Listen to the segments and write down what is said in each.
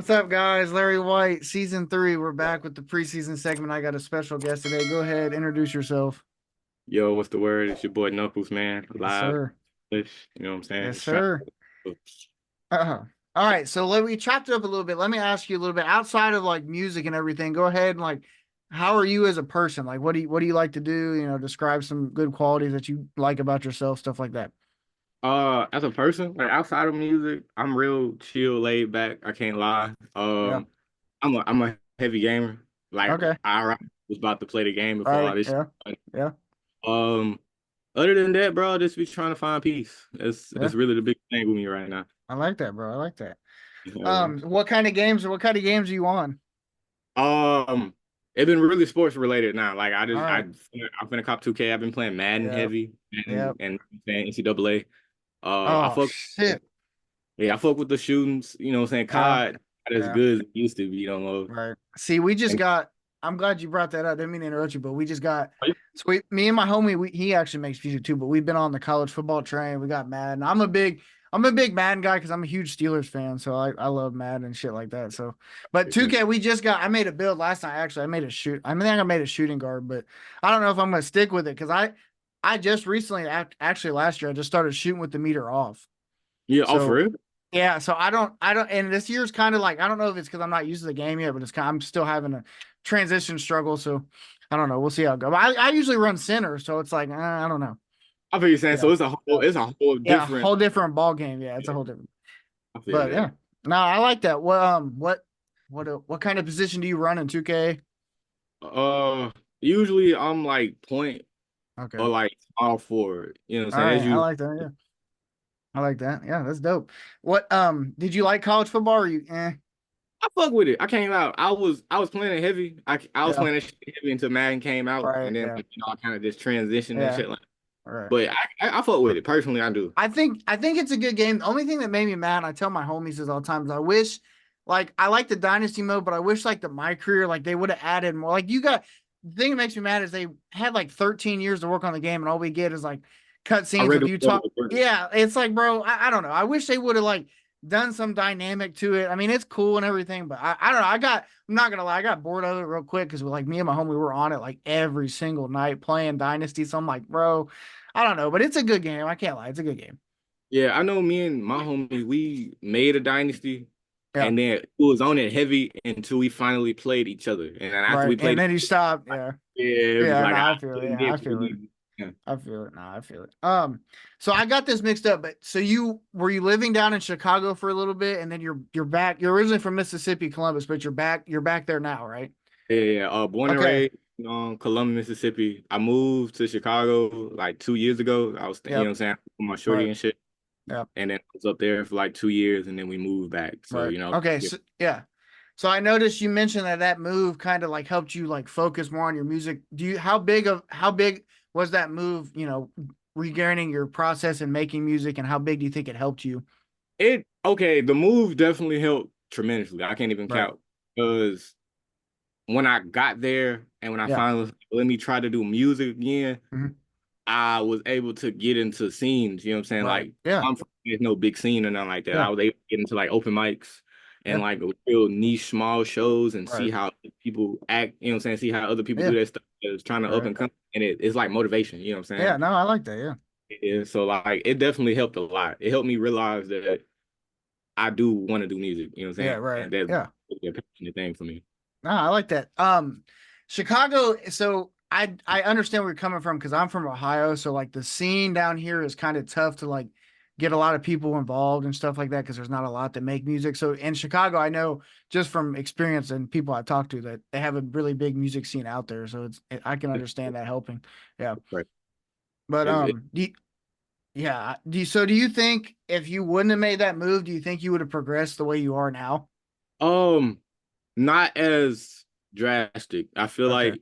What's up, guys? LarriWhyte, season 3. We're back with the preseason segment. I got a special guest today. Go ahead, introduce yourself. Yo, what's the word? It's your boy Knuckles, man. Yes, Live. sir. You know what I'm saying? Yes, Just trying sir. to. All right, so let me chopped it up a little bit. Let me ask you a little bit outside of like music and everything. Go ahead and like, how are you as a person? Like, what do you like to do? Describe some good qualities that you like about yourself, stuff like that. As a person, like outside of music, I'm real chill, laid back. I can't lie. Yeah. I'm a heavy gamer. Like Okay. I was about to play the game All before right. all this. Yeah. Shit. Yeah. Um, Other than that, bro, just be trying to find peace. Yeah. It's really the big thing with me right now. I like that, bro. I like that. You What kind of games are you on? Um, it's been really sports related now. Like All right. I'm finna cop 2K. I've been playing Madden Yeah. heavy Yeah. and playing NCAA. I Oh fuck shit. yeah, I fuck with the shootings, you know what I'm saying? Yeah. COD not as Yeah. good as it used to be, no more. Right. See, we just And got. I'm glad you brought that up. Didn't mean to interrupt you, but we just got. So me and my homie, he actually makes music too. But we've been on the college football train. We got Madden. I'm a big Madden guy because I'm a huge Steelers fan. So I love Madden and shit like that. So, but 2K, we just got. I made a build last night. Actually, I made a shoot. I mean, I made a shooting guard, but I don't know if I'm gonna stick with it because I just recently, actually last year, I just started shooting with the meter off. yeah, oh for So real? yeah, so I don't, and this year's kind of like I don't know if it's because I'm not used to the game yet, but I'm still having a transition struggle. So I don't know. We'll see how it goes. I usually run center, so it's like I don't know. I feel you saying Yeah, so yeah, it's a whole yeah, different whole different ball game. Yeah, it's a yeah, whole different. I feel But that. yeah, no, I like that. What kind of position do you run in 2K? Uh Usually I'm like point Okay, or like small forward. You know what I'm all saying? right, That's I you. like that. Yeah, I like that. Yeah, that's dope. What did you like college football? Or you? I fuck with it. I came out. I was playing it heavy. I was Yeah, playing it heavy until Madden came out, right. and then Yeah, like, I kind of just transitioned and yeah, shit like. all right. But I fuck with it personally. I do. I think it's a good game. The only thing that made me mad, and I tell my homies this all the time, is I wish like I like the dynasty mode, but I wish like the my career, like they would have added more. Like you got the thing that makes me mad is they had like 13 years to work on the game, and all we get is like cut I scenes read of the you talk. word. Yeah, it's like, bro, I don't know. I wish they would have like done some dynamic to it. I mean, it's cool and everything, but I don't know. I'm not gonna lie, I got bored of it real quick because like me and my homie were on it like every single night playing Dynasty. So I'm like, bro, I don't know, but it's a good game. I can't lie, it's a good game. Yeah, I know me and my homies, we made a dynasty Yeah. and then it was on it heavy until we finally played each other. And then after Right. we And played, then you stop. Yeah. yeah, it was Yeah. No, like I I feel it. couldn't Yeah. I get what we feel it. needed. Yeah. I feel it. No, I feel it. So I got this mixed up, but so you were you living down in Chicago for a little bit and then you're back. You're originally from Mississippi, Columbus, but you're back there now, right? Yeah. Born and Okay. raised in Columbus, Mississippi. I moved to Chicago like 2 years ago. I was, you know what Yep. I'm saying, with my shorty Right. and shit. Yep. And then I was up there for like 2 years and then we moved back. So, Right. Okay. yeah. So yeah. So I noticed you mentioned that move kind of like helped you like focus more on your music. How big was that move, regarding your process and making music and how big do you think it helped you? Okay, the move definitely helped tremendously. I can't even Right. count because when I got there and when I Yeah. finally let me try to do music again, Mhm. I was able to get into scenes. You know what I'm saying? Right. Like Yeah. I'm from there's no big scene or nothing like that. I Yeah. was able to get into like open mics and Yeah. like real niche small shows and see Right. how people act. You know what I'm saying? See how other people do Yeah. that stuff. It's trying to up Right. and come, and it's like motivation. You know what I'm Yeah. saying? No, I like that. Yeah. Yeah. So like it definitely helped a lot. It helped me realize that I do want to do music. You know what I'm Yeah. saying? Right. And that's Yeah. a passionate thing for me. No, I like that. Chicago. So I understand where you're coming from because I'm from Ohio. So like the scene down here is kind of tough to like get a lot of people involved and stuff like that because there's not a lot that make music. So in Chicago, I know just from experience and people I've talked to that they have a really big music scene out there. So I can understand that helping. Yeah. Right. But It's, yeah. Do you think if you wouldn't have made that move, do you think you would have progressed the way you are now? um, not as drastic. I feel Okay. like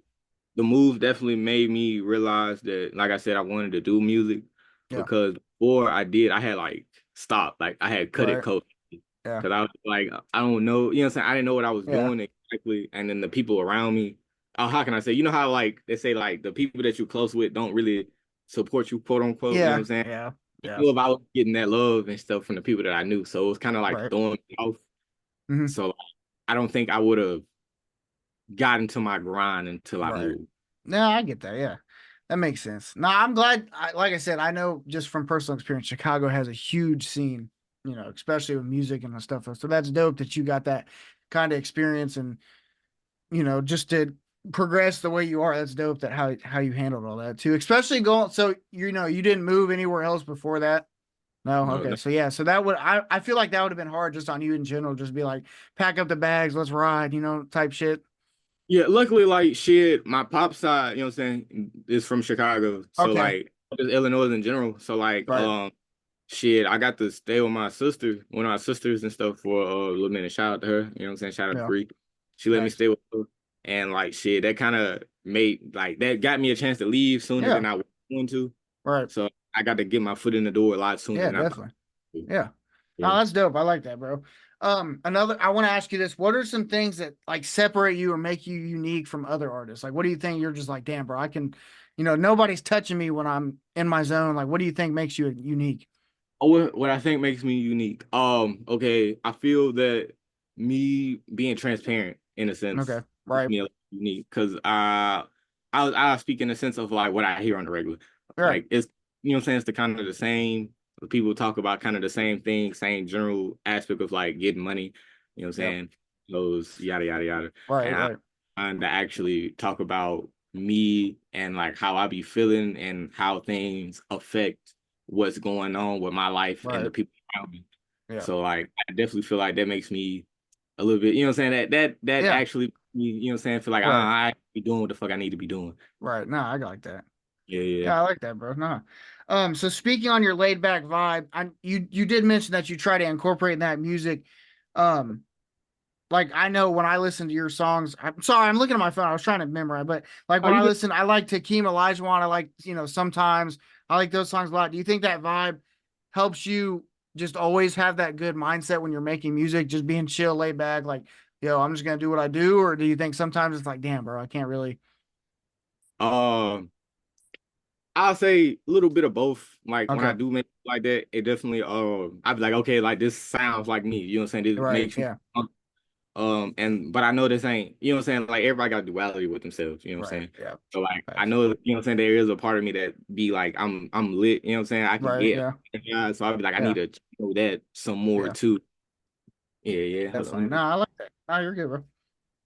the move definitely made me realize that, like I said, I wanted to do music Yeah. because before I did, I had like stopped, like I had cut it Right. cold Yeah. because I was like, I don't know, you know what I'm saying? I didn't know what I was Yeah. doing exactly, and then the people around me, how can I say? You know how like they say like the people that you're close with don't really support you, quote unquote. You know what Yeah. I'm saying? Yeah. I Yeah. feel if I was getting that love and stuff from the people that I knew, so it was kind of like Right. throwing me off. Hmm. So I don't think I would have gotten to my grind until I Right. moved. No, I get that. Yeah, that makes sense. No, I'm glad. Like I said, I know just from personal experience, Chicago has a huge scene. Especially with music and stuff. So that's dope that you got that kind of experience and just to progress the way you are. That's dope that how you handled all that too. Especially going. So you didn't move anywhere else before that. No, No, okay. no. So yeah, so that would I feel like that would have been hard just on you in general, just be like, pack up the bags, let's ride, type shit. Yeah, luckily, like shit, my pop side, you know what I'm saying, is from Chicago. So Okay. like just Illinois in general. So like Right. shit, I got to stay with my sister, one of my sisters and stuff for a little minute. Shout out to her, you know what I'm saying? Shout out to Yeah. Bree. She let me Thanks. stay with her. And like shit, that kind of made like that got me a chance to leave sooner Yeah. than I was going to. Right. So I got to get my foot in the door a lot sooner Yeah, than I thought. definitely. Yeah. Yeah. Oh, that's dope. I like that, bro. Another I want to ask you this. What are some things that like separate you or make you unique from other artists? Like what do you think you're just like, damn, bro, I can, nobody's touching me when I'm in my zone. Like what do you think makes you unique? Oh, what I think makes me unique. Okay, I feel that me being transparent in a Okay. sense makes Right. me unique because I speak in the sense of like what I hear on the regular. Right. Like it's you know what I'm saying, it's the kind of the same people talk about kind of the same thing, same general aspect of like getting money, you know what I'm Yep. saying? Those yada yada yada. Right, And I right. trying to actually talk about me and like how I be feeling and how things affect what's going on with my life and Right. the people around me. Yeah. So like I definitely feel like that makes me a little bit, you know what I'm saying? That Yeah. actually you know what I'm saying, feel like Right. I be doing what the fuck I need to be doing. Right. No, I like that. Yeah, yeah. Yeah, I like that, bro. No. So speaking on your laid back vibe, you did mention that you try to incorporate that music. Um, like I know when I listen to your songs, I'm sorry, I'm looking at my phone. I was trying to memorize, but like Oh, when you I good? listen, I like Takeem Olajuwon. I like, sometimes I like those songs a lot. Do you think that vibe helps you just always have that good mindset when you're making music, just being chill, laid back, like, I'm just gonna do what I do? Or do you think sometimes it's like, damn, bro, I can't really. Um I'll say a little bit of both. Like when I Okay. do make it like that, it definitely I'd be like, okay, like this sounds like me. You know what I'm saying? This Right. makes me Yeah. and but I know this ain't, you know what I'm saying? Like everybody got duality with themselves, you know what I'm Right. saying? Yeah. So like I Facts. know, you know what I'm saying, there is a part of me that be like I'm lit, you know what I'm saying? I can Right. get Yeah. yeah, so I'd be like, I need Yeah. to know that some more Yeah. too. Yeah, yeah. Hold Definitely. No, on. I like that. No, you're good, bro.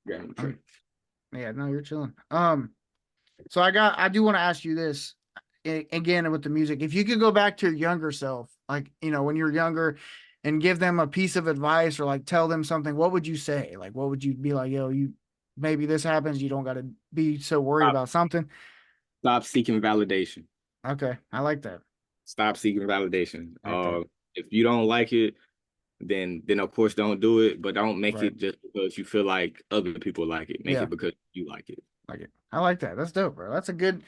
Grab my tray. I'm, yeah, no, you're chilling. So I do want to ask you this again with the music. If you could go back to your younger self, like, when you were younger and give them a piece of advice or like tell them something, what would you say? Like, what would you be like, yo, maybe this happens. You don't got to be so worried Stop, about something. stop seeking validation. Okay. I like that. Stop seeking validation. I like that. If you don't like it, then of course don't do it, but don't make Right. it just because you feel like other people like it. Make Yeah. it because you like it. Like it. I like that. That's dope, bro. That's a good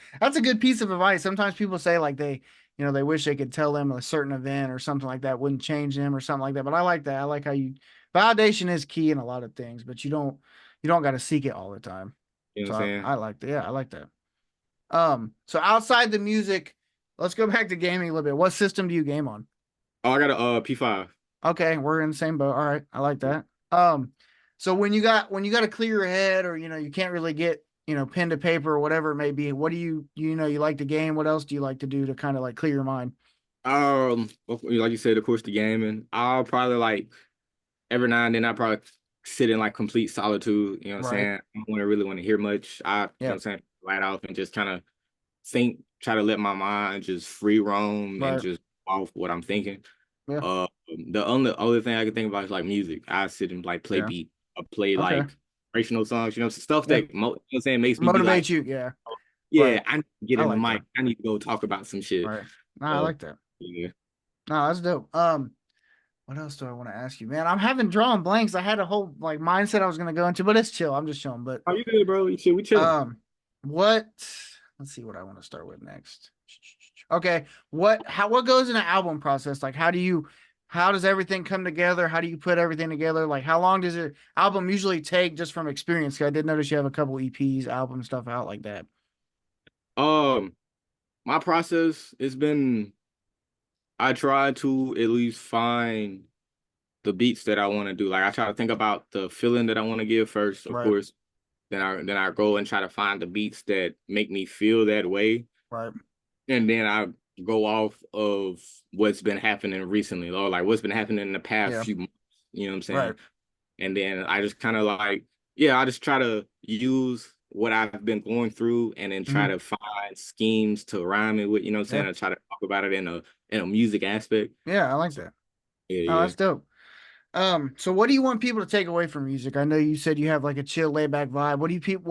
piece of advice. Sometimes people say like they wish they could tell them a certain event or something like that wouldn't change them or something like that. But I like that. I like how validation is key in a lot of things, but you don't got to seek it all the time. You know So what I'm saying? I like that. Yeah, I like that. So outside the music, let's go back to gaming a little bit. What system do you game on? Oh, I got a P5. Okay, we're in the same boat. All right, I like that. So when you got to clear your head, or you can't really get pen to paper or whatever it may be, what do you like to game? What else do you like to do to kind of like clear your mind? Like you said, of course, the gaming. I'll probably like every now and then I probably sit in like complete solitude. You know what I'm Right. saying? I don't really want to hear much. You know what Yeah. I'm saying? Light off and just kind of think, try to let my mind just free roam and Right. just off what I'm thinking. Yeah. The only other thing I can think about is like music. I sit and like play Yeah. beat or play Okay. like inspirational songs, stuff Yeah. that you know what I'm saying makes me be like, Motivate you. Yeah. yeah, Right. I need to get I in the like mic. that. I need to go talk about some shit. Right. Nah, I So like that. yeah. No, that's dope. What else do I want to ask you, man? I'm having drawing blanks. I had a whole like mindset I was gonna go into, but it's chill. I'm just chilling. But Oh, you good, bro? You shit, we chilling. um, what? Let's see what I want to start with next. Okay, what goes in an album process? Like, how does everything come together? How do you put everything together? Like, how long does an album usually take, just from experience? 'Cause I did notice you have a couple EPs, album stuff out like that. Um, my process has been I try to at least find the beats that I want to do. Like I try to think about the feeling that I want to give first, of Right. course. Then I go and try to find the beats that make me feel that way. Right. And then I go off of what's been happening recently, or like what's been happening in the past Yeah. few months. You know what I'm saying? Right. And then I just kind of like, yeah, I just try to use what I've been going through and then try Mhm. to find schemes to rhyme it with, you know what I'm saying? Yeah. I try to talk about it in a music aspect. Yeah, I like that. Yeah, Oh, yeah. that's dope. So what do you want people to take away from music? I know you said you have like a chill, laid back vibe. What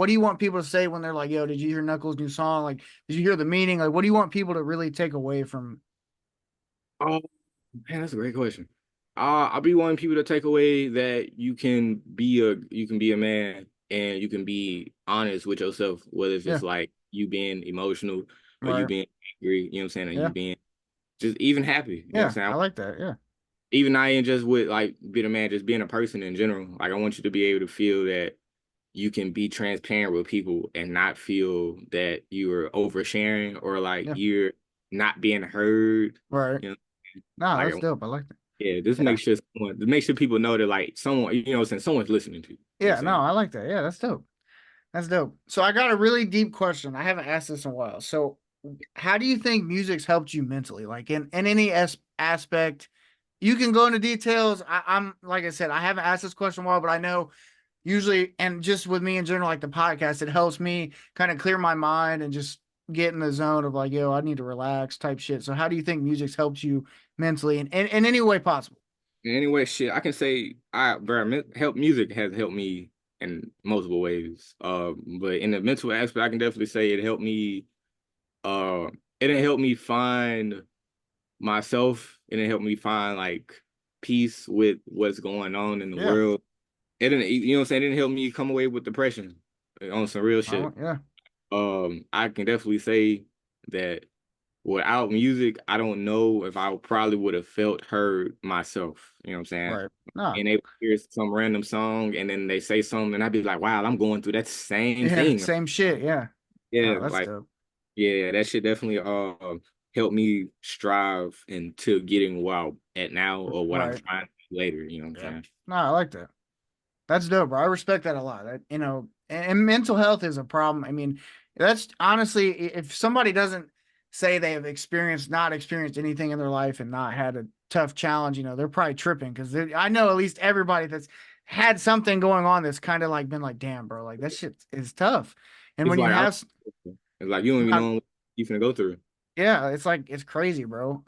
do you want people to say when they're like, "Yo, did you hear Knuckles' new song? Like, did you hear the meaning? Like, what do you want people to really take away from?" Oh, man, that's a great question. I'll be wanting people to take away that you can be a man and you can be honest with yourself, whether if Yeah. it's like you being emotional or you Right. being angry, you know what I'm saying, or you Yeah. being just even happy, you know what I'm Yeah. saying? I like that. Yeah. Even not even just with like being a man, just being a person in general. Like I want you to be able to feel that you can be transparent with people and not feel that you're oversharing or like Yeah. you're not being heard. Right. You know, No, like that's dope. I like that. yeah, just Yeah. make sure people know that like someone, you know what I'm saying, someone's listening to you. You know what Yeah. I'm No, saying? I like that. Yeah, that's dope. That's dope. So I got a really deep question. I haven't asked this in a while. So how do you think music's helped you mentally? Like in any aspect, you can go into details. I'm like I said, I haven't asked this question in a while, but I know usually, and just with me in general, like the podcast, it helps me kind of clear my mind and just get in the zone of like, yo, I need to relax type shit. So how do you think music's helped you mentally in any way possible? Anyway, shit, I can say help music has helped me in multiple ways. But in the mental aspect, I can definitely say it helped me. Uh, it didn't help me find myself. It didn't help me find like peace with what's going on in the Yeah. world. It didn't, you know what I'm saying? It didn't help me come away with depression on some real shit. Yeah. I can definitely say that without music, I don't know if I probably would have felt heard myself. You know what I'm saying? Right. Nah. And they would hear some random song and then they say something and I'd be like, wow, I'm going through that same Yeah. thing. Same shit. Yeah. Yeah, Oh, that's like dope. yeah, that shit definitely helped me strive into getting where I'm at now or what I'm Right. trying to do later. You know what I'm Yeah. saying? No, I like that. That's dope, bro. I respect that a lot. That, and mental health is a problem. I mean, that's honestly, if somebody doesn't say they have not experienced anything in their life and not had a tough challenge, they're probably tripping because I know at least everybody that's had something going on that's kind of like been like, damn, bro, like that shit is tough. And It's when you like have, it's like you don't even know what you're gonna go through. yeah, it's like it's crazy, bro.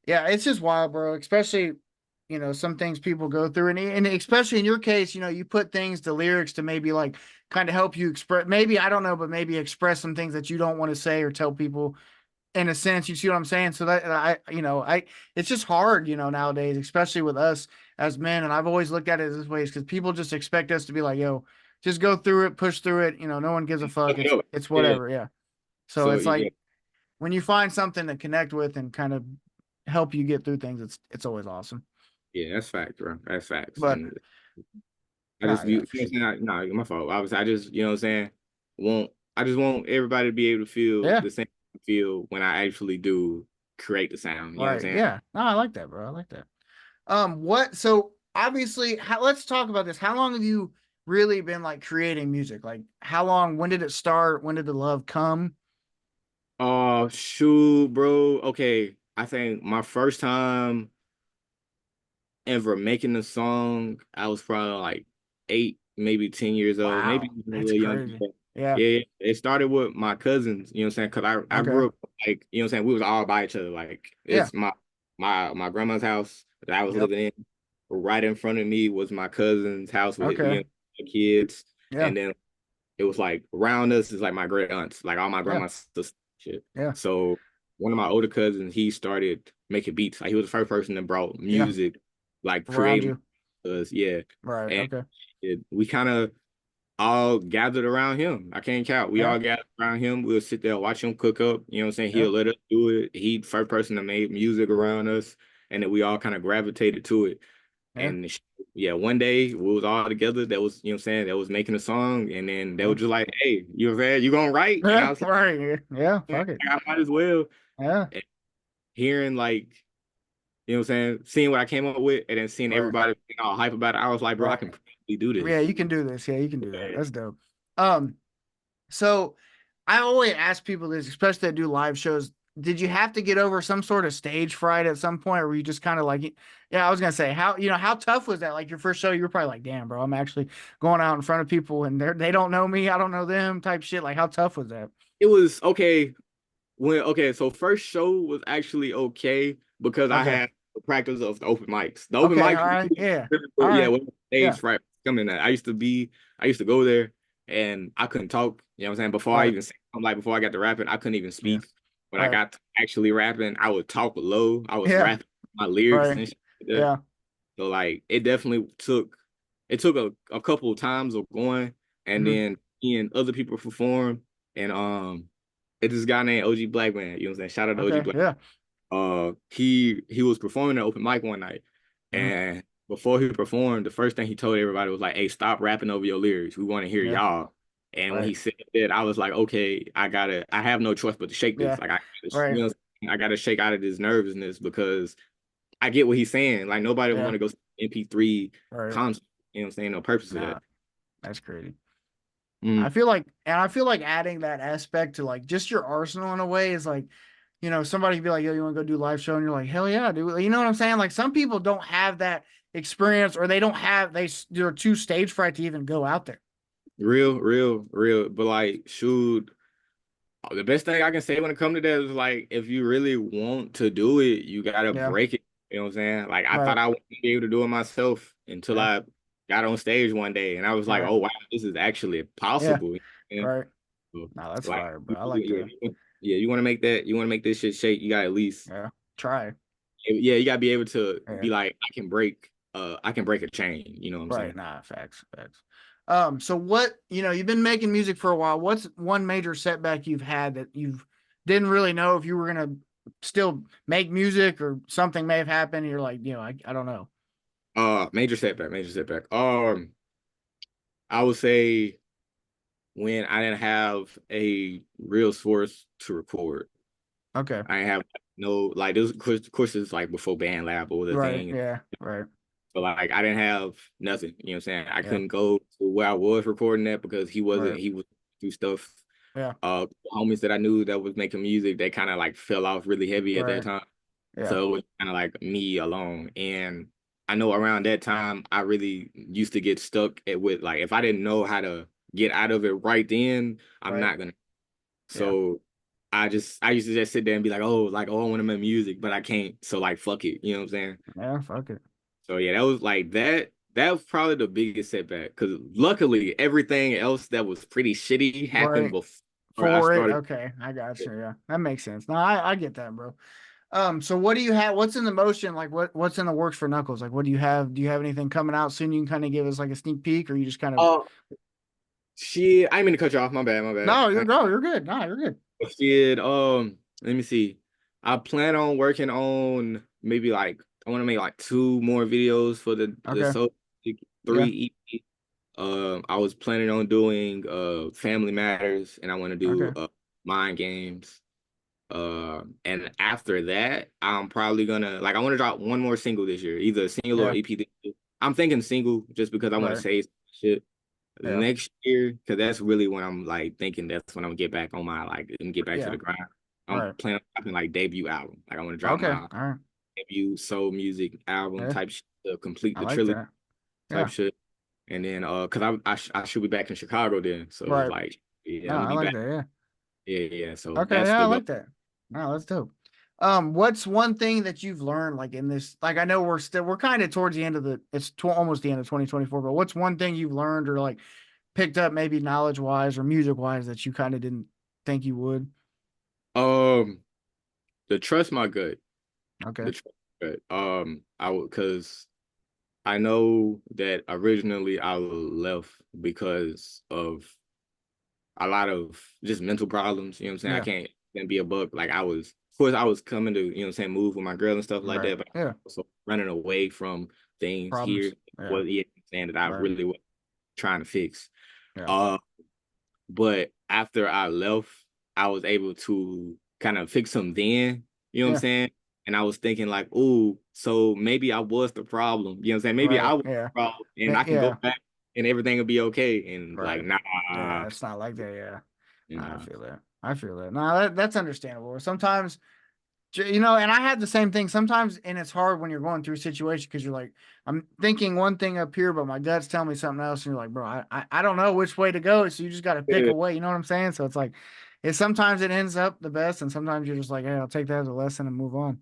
Yeah, it's just wild, bro. Especially, some things people go through, and especially in your case, you put things to lyrics to maybe like kind of help you express. Maybe I don't know, but maybe express some things that you don't want to say or tell people. In a sense, you see what I'm saying? So that it's just hard, nowadays, especially with us as men. And I've always looked at it this way, because people just expect us to be like, yo, just go through it, push through it. No one gives a fuck. It's Yeah. whatever. Yeah. So So it's yeah, like when you find something to connect with and kind of help you get through things, it's always awesome. yeah, that's facts, bro. That's facts. But And I nah, just yeah, you for know sure. what I'm saying? No, my fault. Obviously, I just you know what I'm saying. Want I just want everybody to be able to feel Yeah, the same I feel when I actually do create the sound. You know what I'm right. saying? Yeah. No, I like that, bro. I like that. What? So obviously, let's talk about this. How long have you really been like creating music? Like, how long? When did it start? When did the love come? Oh shoot, bro. Okay, I think my first time ever making a song, I was probably like 8, maybe 10 years old, maybe Wow, even a that's little younger. crazy. Yeah. Yeah, it started with my cousins, you know what I'm saying? Because I Okay. grew up like, you know what I'm saying, we was all by each other. Like Yeah. it's my grandma's house that I was Yep. living in. Right in front of me was my cousin's house with Okay. kids. Yeah. And then it was like around us is like my great aunts, like all my Yeah. grandma's sisters shit. Yeah. So one of my older cousins, he started making beats. Like he was the first person that brought Yeah. music, like Around creating you. us, yeah. Right. And Okay. we kind of all gathered around him. I can't count. We Yeah. all gathered around him. We'll sit there, watch him cook up. You know what I'm saying? Yeah. He'll let us do it. He first person that made music around us, and then we all kind of gravitated to it. Yeah. And yeah, one day we was all together. That was, you know what I'm saying, that was making a song. And then they Yeah. were just like, hey, you there? You gonna write? And I Yeah. was like, Right. Yeah. yeah, Fuck it. I might as well. Yeah. And hearing like, You know what I'm saying? Seeing what I came up with and then seeing Right. everybody being all hype about it, I was like, bro, I Right. can probably do Yeah, this. you can do this. Yeah, you can do that. That's dope. Um, so I always ask people this, especially that do live shows. Did you have to get over some sort of stage fright at some point, or were you just kind of like, yeah, I was gonna say, how tough was that? Like your first show, you were probably like, damn, bro, I'm actually going out in front of people and they don't know me, I don't know them, type shit. Like, how tough was that? It was okay. So first show was actually okay because I Okay, had the practice of the open mics. The open okay, mics, all right, yeah, all yeah, right, when yeah, stage right coming in. I used to go there and I couldn't talk. You know what I'm saying? Before I right, even, I'm like, before I got to rapping, I couldn't even yeah, speak. When I right, got to actually rapping, I would talk low. I was yeah, rapping my lyrics right, and shit like that. yeah, So like, it definitely took a couple of times of going, and hmm, then seeing other people perform, and it's this guy named OG Black Man. You know what I'm saying? Shout out to OG okay, Black. yeah, He was performing at open mic one night, hmm, and before he performed, the first thing he told everybody was like, "Hey, stop rapping over your lyrics. We want to hear yeah, y'all." And when right, he said that, I was like, "Okay, I have no choice but to shake this. yeah, Like, right, I gotta shake out of this nervousness because I get what he's saying. Like, nobody yeah, want to go to MP3 right, concert. You know what I'm saying? No purpose of nah, that." that's crazy. Mm, I feel like adding that aspect to like just your arsenal in a way is like, somebody could be like, yo, you want to go do a live show? And you're like, hell yeah, dude. You know what I'm saying? Like some people don't have that experience or they don't have, they're too stage fright to even go out there. real. But like, shoot. The best thing I can say when it comes to that is like if you really want to do it, you gotta Yeah. break it. You know what I'm saying? Like I thought Right. I wouldn't be able to do it myself until Yeah. I got on stage one day and I was like, Right. oh wow, this is actually Yeah. possible. You know? Right. So, No, that's like fire, bro. I like that. yeah, you wanna make this shit shake, you gotta at least Yeah. Try. yeah, you gotta be able to Yeah. be like, I can break a chain, you know what I'm Right. saying? Nah, facts. Facts. So what, you've been making music for a while. What's one major setback you've had that you've didn't really know if you were gonna still make music or something may have happened? And you're like, I don't know. Major setback. I would say when I didn't have a real source to record. Okay. I didn't have no like this courses like before Band Lab was a Right. thing. Yeah. Right. But like I didn't have nothing. You know what I'm saying? I Yeah. couldn't go to where I was recording that because Right. he was do stuff. Yeah. Homies that I knew that was making music, they kind of like fell off really heavy at that Right. time. Yeah. So it was kind of like me alone. And I know around that time, I really used to get stuck with like, if I didn't know how to get out of it right then, I'm Right. not gonna. Yeah. So I used to just sit there and be like, oh, I want to make music, but I can't. So like, fuck it. You know what I'm saying? Yeah. Fuck it. So yeah, that was like that. That was probably the biggest setback because luckily everything else that was pretty shitty happened Right. before I For it. started. Okay. I got you. Yeah. That makes sense. No, I get that, bro. So what do you have? What's in the motion? Like what's in the works for Knucklez? Like what do you have? Do you have anything coming out soon? You can kind of give us like a sneak peek, or you just kind of Oh shit! I didn't mean to cut you off. My bad. no, you're go, you're good. No, you're good. Shit. Let me see. I plan on working on maybe like I want to make like two more videos for the Okay. so Yeah. 3 EP. I was planning on doing Family Matters, and I want to do Okay. Mind Games. And after that, I'm probably gonna like I want to drop one more single this year, either a single or Yeah. EP. I'm thinking single just because I want to Right. say shit Yeah. next year because that's really when I'm like thinking that's when I'm gonna get back on my like and get back to Yeah. the grind. I'm Right. planning on dropping like debut album. Like I want to drop Okay. my All right. debut soul music album Yeah. type shit to complete I the like trilogy that. type Yeah. shit. And then because I should be back in Chicago then, so it's Right. like yeah, No, I'm gonna I be like back. that. Yeah. Yeah. So Okay. that's Yeah, I the goal. like that. No, that's dope. What's one thing that you've learned like in this? Like, I know we're kind of towards the end of almost the end of 2024, but what's one thing you've learned or like picked up maybe knowledge wise or music wise that you kind of didn't think you would? Um, the trust my gut. Okay. The trust my gut. I would because I know that originally I left because of a lot of just mental problems. You know what I'm saying? I Yeah. can't be a buck. Like of course, I was coming to, you know what I'm saying, move with my girl and stuff like Right. that, but Yeah. also running away from things here. Problems. Yeah. Well, yeah, saying that I Right. really was trying to fix. Yeah. Uh, but after I left, I was able to kind of fix them then. You know what I'm Yeah. saying? and I was thinking like, oh, so maybe I was the problem. You know what I'm saying? Maybe I Right. was Yeah. the problem, and I can go Yeah. back and everything will be okay. And like, Right. Yeah. nah, It's not like that. Yeah. Nah, I nah. feel that. I feel that. No, that's understandable. Sometimes, and I had the same thing sometimes, and it's hard when you're going through a situation because you're like, I'm thinking one thing up here, but my gut's telling me something else, and you're like, bro, I don't know which way to go, so you just got to pick Yeah. a way. You know what I'm saying? So it's like, sometimes it ends up the best, and sometimes you're just like, hey, I'll take that as a lesson and move on.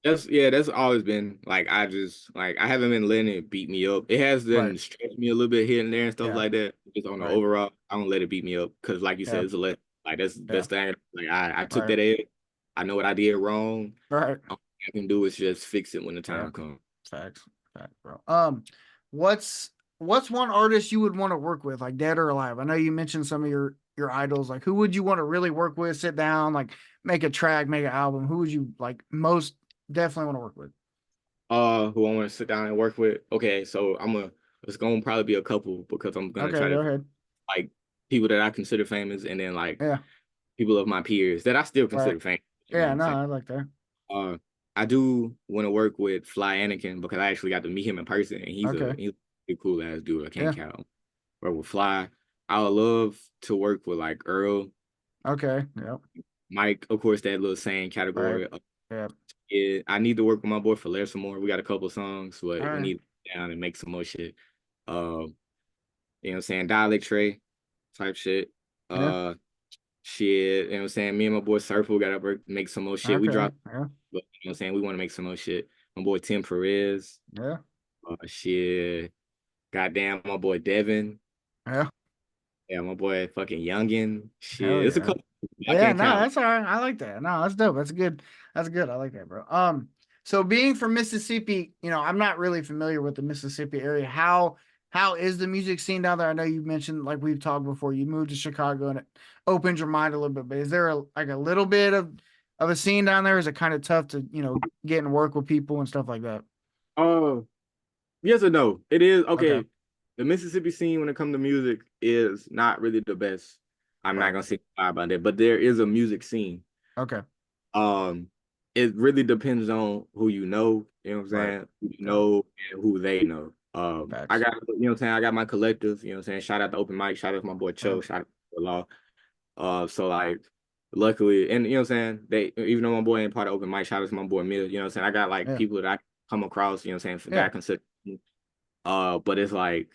That's always been like I just like I haven't been letting it beat me up. It has Right. been stretch me a little bit here and there and stuff Yeah. like that. Just on the Right. overall, I don't let it beat me up because like you Yeah. said, it's a let like that's the Yeah. best thing. Like I took Right. that edge. I know what I did wrong. Right. All I can do is just fix it when the Yeah. time comes. Facts. Facts, bro. What's one artist you would want to work with, like dead or alive? I know you mentioned some of your idols. Like, who would you want to really work with? Sit down, like, make a track, make an album. Who would you like most definitely want to work with? Who I want to sit down and work with. Okay, so it's gonna probably be a couple because I'm gonna Okay, try go to ahead. like people that I consider famous and then like Yeah. people of my peers that I still Right. consider famous. You know what Yeah. I'm No, saying? I like that. Uh, I do want to work with Fly Anakin because I actually got to meet him in person, and Okay. he's a cool ass dude. I can't Yeah. count. Or with Fly, I would love to work with like Earl, Okay. Yep. Mike, of course, that little same Right. category. Yeah. Yeah, I need to work with my boy Flair some more. We got a couple songs, but All we right. need to get down and make some more shit. You know what I'm saying? Dialect Trey type shit. Yeah. Shit, you know what I'm saying? Me and my boy Surfer got to make some more shit. We Okay. dropped, Yeah. but you know what I'm saying? We want to make some more shit. My boy Tim Perez. Yeah. Shit. Goddamn, my boy Devin. Yeah. Yeah, my boy fucking Youngin. Hell Shit. It's a yeah. couple. I Yeah, can't no, count. that's all right. I like that. No, that's dope. That's good. That's good. I like that, bro. So being from Mississippi, I'm not really familiar with the Mississippi area. How is the music scene down there? I know you mentioned, like we've talked before, you moved to Chicago and it opened your mind a little bit, but is there like a little bit of a scene down there? Is it kind of tough to, get and work with people and stuff like that? Oh, yes or no? It is Okay. okay. The Mississippi scene when it comes to music is not really the best. I'm not Right. gonna say lie about that, but there is a music scene. Okay. Um, it really depends on who you know what I'm Right. saying? Who you Okay. know and who they know. I Facts. got, you know what I'm saying? I got my collective, you know what I'm saying? Shout out to Open Mic, shout out to my boy Right. Cho, shout out to Law. So like luckily, and you know what I'm saying? They even though my boy ain't part of Open Mic, shout out to my boy Mill, you know what I'm saying? I got like Yeah. people that I come across, you know what I'm saying, that Yeah. I consider. But it's like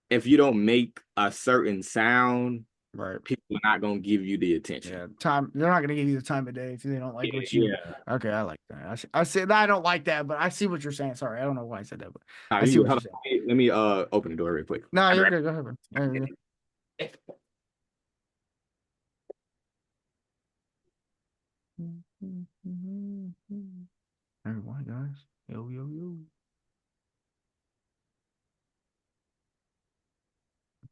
if you don't make a certain sound, Right. people are not gonna give you the attention. Yeah, time. They're not gonna give you the time of day if they don't like Yeah, what you. yeah. Okay, I like that. I said I don't like that, but I see what you're saying. Sorry, I don't know why I said that, but Nah, I see what hold you're on. saying. Let me open the door real quick. No, I'll be you're right good. Go ahead, bro. Yeah, you're good. back. Everyone, guys. Yo, yo, yo.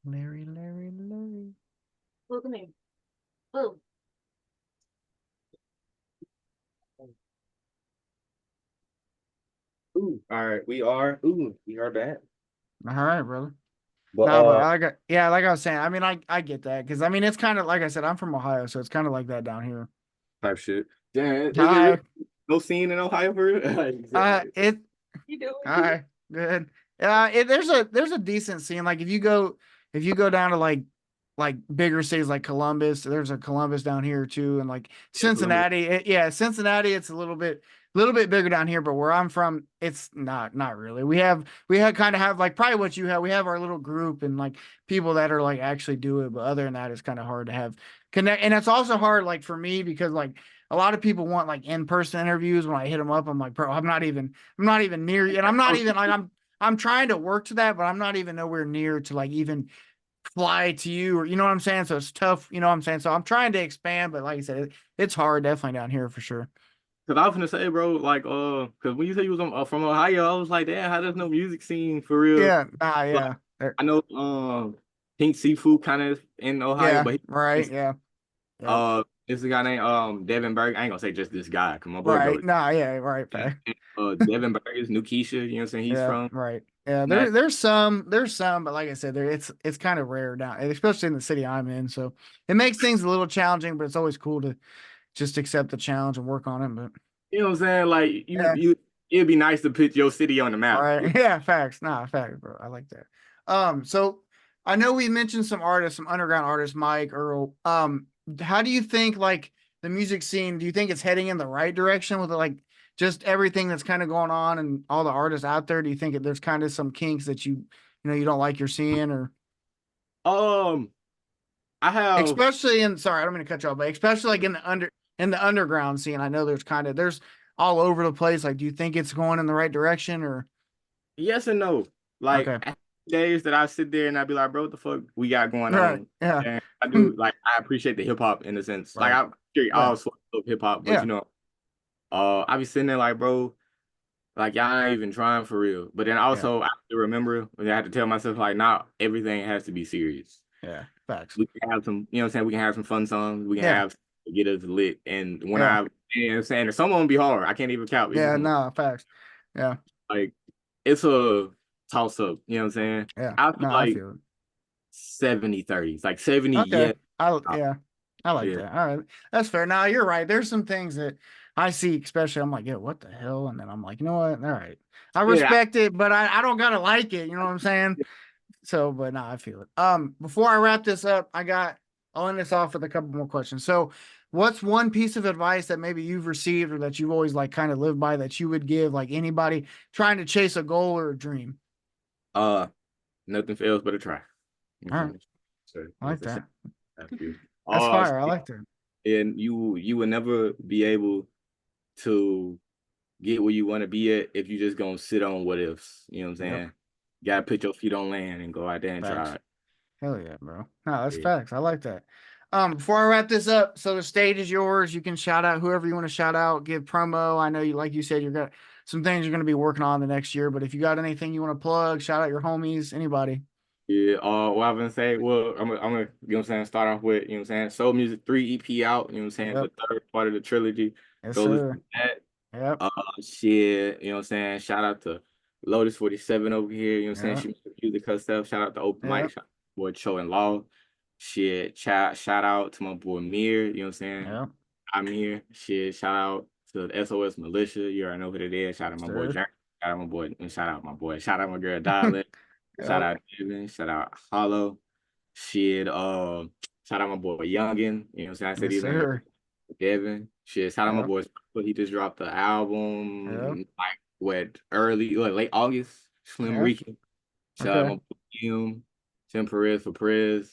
Larry, Larry, Larry. Look at me. Boom. All right, we are back. All right, brother. But No, but I got yeah, like I was saying. I mean, I get that because I mean it's kind of like I said, I'm from Ohio, so it's kind of like that down here. type shit. Yeah, is there Hi. really no scene in Ohio for real? It You doing? Hi, good. There's a decent scene. Like if you go down to like bigger cities like Columbus, there's a Columbus down here too, and like Yeah, Columbus. Cincinnati. Cincinnati. It's a little bit bigger down here, but where I'm from, it's not really. We have kind of have like probably what you have. We have our little group and like people that are like actually do it, but other than that, it's kind of hard to have connect. And it's also hard like for me because like a lot of people want like in-person interviews. When I hit them up, I'm like, bro, I'm not even near you. And I'm not even like I'm trying to work to that, but I'm not even nowhere near to like even fly to you or you know what I'm saying? So it's tough, you know what I'm saying? So I'm trying to expand, but like I said, it's hard definitely down here for sure. Cause I was gonna say, bro, like, cause when you said you was from Ohio, I was like, damn, how there's no music scene for real? Yeah, Like, yeah. I know, Pink Seafood kind of in Ohio, Yeah, but right. Yeah. Yep. it's a guy named Devin Berg. I ain't gonna say just this guy, cause my boy Right. goes. Nah, yeah, right. And, Fair. Devin Berg is New Keisha, you know what I'm saying? He's Yeah, from right. Yeah, that. there's some, but like I said, it's kind of rare now, especially in the city I'm in. So it makes things a little challenging, but it's always cool to just accept the challenge and work on it. But You know what I'm saying? Like Yeah. it'd be nice to put your city on the All map. right. Yeah, facts. Nah, facts, bro. I like that. So I know we mentioned some artists, some underground artists, Mike, Earl. How do you think like the music scene, do you think it's heading in the right direction with like just everything that's kind of going on and all the artists out there? Do you think there's kind of some kinks that you don't like you're seeing or I have especially in sorry, I don't mean to cut you off, but especially like in the underground scene, I know there's all over the place. Like, do you think it's going in the right direction or yes and no. Like okay. days that I sit there and I be like, bro, what the fuck we got going Right. on? Yeah. And I do like I appreciate the hip hop in a sense. Like Right. I appreciate Yeah. all sorts of hip hop, but Yeah. you know, I be sitting there like, bro, like y'all ain't even trying for real. But then Yeah. also I have to remember when I have to tell myself like, not everything has to be serious. Yeah. Facts. We can have some, you know what I'm saying? We can have some fun songs. We can Yeah. have to get us lit. And when Yeah. you know what I'm saying, if someone be hard, I can't even count. Yeah. No, facts. Yeah. Like it's a toss up, you know what I'm saying? Yeah. I feel No, I like feel it. 70-30. It's like 70, Okay. yeah. Yeah. I like Yeah. that. All right. That's fair. Now you're right. There's some things that I see, especially I'm like, yeah, what the hell? And then I'm like, you know what? All right. I Yeah. respect it, but I don't gotta like it. You know what I'm saying? So, but no, I feel it. Before I wrap this up, I'll end this off with a couple more questions. So, what's one piece of advice that maybe you've received or that you've always like kind of lived by that you would give like anybody trying to chase a goal or a dream? Nothing fails but a try. All right. So, I like that. That's you. That's fire. I like that. And you will never be able to get where you want to be at if you just gonna sit on what ifs. You know what I'm saying? Yep. You gotta put your feet on land and go out there and Facts. try it. Hell yeah, bro. No, that's Yeah. facts. I like that. Before I wrap this up, so the stage is yours. You can shout out whoever you want to shout out, give promo. I know you, like you said, you've got some things you're going to be working on the next year, but if you got anything you want to plug, shout out your homies, anybody. Yeah, what I'm gonna say, well, I'm gonna, you know what I'm saying, start off with, you know what I'm saying, Soul Music 3 EP out, you know what I'm saying, Yep. the third part of the trilogy. Yes, Go listen sir. to that. Yep. Shit, you know what I'm saying, shout out to Lotus 47 over here, you know what I'm saying, Yep. she makes music her stuff. Shout out to Open Yep. Mic, shout out to boy Cho and Law. Shit, shout out to my boy Mir, you know what I'm saying, Yep. I'm here. Shit, shout out to the SOS Militia, you already know who it is. Shout out my boy Sir. Jerry. Shout out my boy, and shout out my girl Darling. Shout out Devin, shout out Hollow. Shit, shout out my boy Youngin. You know what I'm saying? I said Yes, he's in sir. Devin. Shit, shout out my Yep. boy. He just dropped the album Yep. like late August. Slim Yep. Rican. Shout out Okay. my boy Kim. Tim Perez for Perez.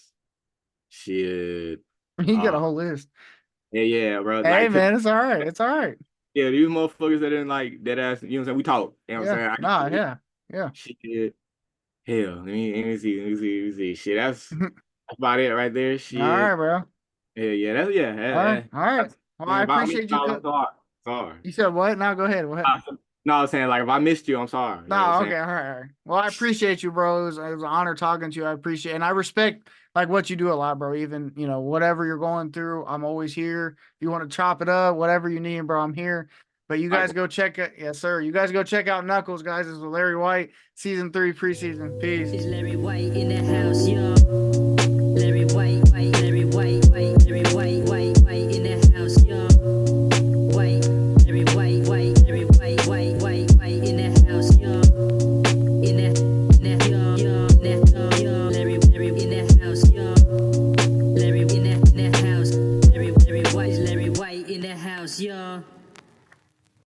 Shit. You got a whole list. Yeah, bro. Hey, Like, man, it's all right. It's all right. yeah, these motherfuckers that didn't like that ass. You know what I'm saying? We talk. You know what I'm Yeah. saying? Nah, yeah. Yeah. Shit. Hell, let me see. Shit, that's about it right there. Shit. All right, bro. Yeah. All right. All right. Well, I appreciate you. I'm sorry. You said what? Now go ahead. What? No, I was saying like if I missed you, I'm sorry. You know what No, I'm okay, saying? all right. Well, I appreciate you, bro. It was an honor talking to you. I appreciate and I respect like what you do a lot, bro. Even whatever you're going through, I'm always here. If you want to chop it up, whatever you need, bro, I'm here. But you guys go check it. Yes, sir. You guys go check out Knucklez, guys. This is LarriWhyte, season 3 preseason. Peace. It's LarriWhyte in the house, y'all.